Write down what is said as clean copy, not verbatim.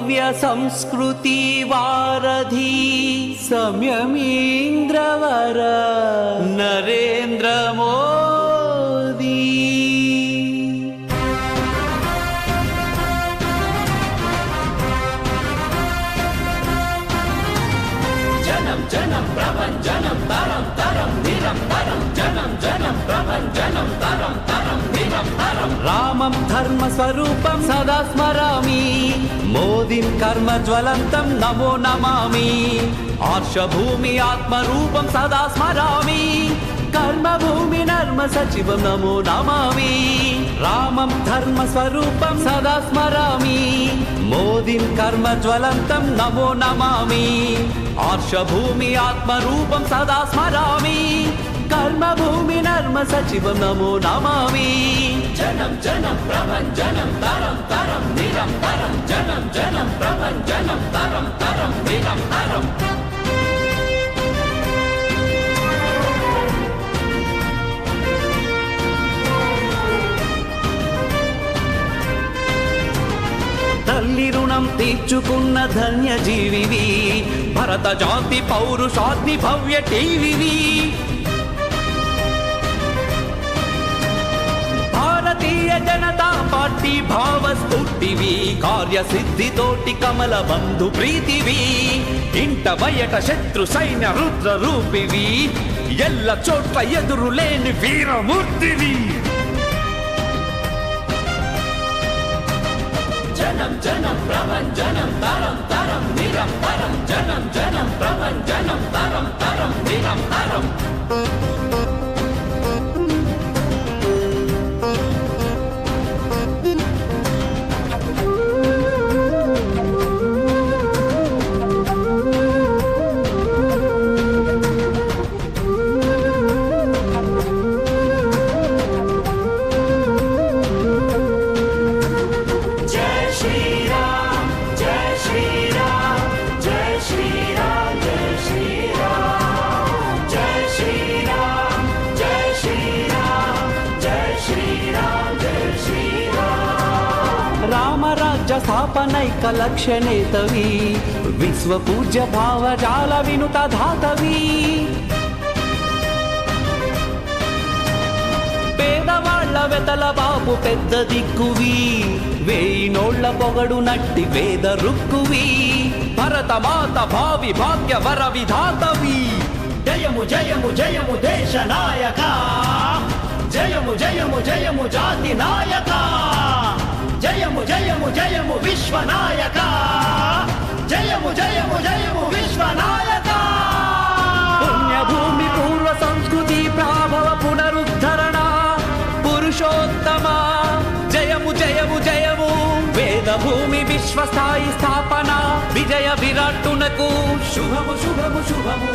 भव्य संस्कृति वारधि संयमीन्द्रवर नरेन्द्र मोदी। जनम जनम प्रभंजनम तरम तरम निरंतरम जनम जनम प्रभंजनम तरम तरम निरंतरम। रामं धर्म स्वरूपं सदा स्मरामि, मोदीं कर्म ज्वलन्तं नमो नमामि। आर्षभूमि आत्मरूपं सदा स्मरामि, कर्मभूमि नर्म सचिवं नमो नमामि। रामं धर्म स्वरूपं सदा स्मरामि, मोदीं कर्म ज्वलन्तं नमो नमामि। आर्षभूमि आत्मरूपं सदा स्मरामि, कर्मभूमि नर्म सचिवं नमो नमामि। जनम जनम प्रभंजनम तरम तरम निरंतरम जनम जनम प्रभंजनम तरम तरम निरंतरम। తల్లి రుణం తీర్చుకున్న ధన్య జీవివి, భరత జాతి పౌరుషాగ్ని భవ్య టీవివి। భారతీయ జనతా పార్టీ భావస్ఫూర్తివి, కార్యసిద్ధితోటి కమల బంధు ప్రీతివి। ఇంట బయట శత్రు సైన్య రుద్ర రూపివి, ఎల్ల చోట్ల ఎదురులేని వీరమూర్తివి। जनम जनम प्रभंजनम तरम तरम निरंतरम जनम जनम प्रभंजनम तरम तरम निरंतरम। రామరాజ్య స్థాపనైక లక్ష్య నేతవి, విశ్వ పూజ్య భావజాల వినుత ధాతవి। పేదవాళ్ల వెతల బాబు పెద్ద దిక్కువి, వేయి నోళ్ల పొగడు నట్టి వేద రుక్కువి। భరత మాత భావి భాగ్య వర విధాతవి। జయము జయము జయము దేశ నాయక, జయము జయము జయము జాతి నాయక। జయము జయము జయము విశ్వనాయక, జయము జయము జయము విశ్వనాయక। పుణ్యభూమి పూర్వ సంస్కృతి ప్రాభవ పునరుద్ధరణ పురుషోత్తమ, జయము జయము జయము। వేదభూమి విశ్వస్థాయి స్థాపన విజయ విరాట్టునకు శుభము శుభము శుభము।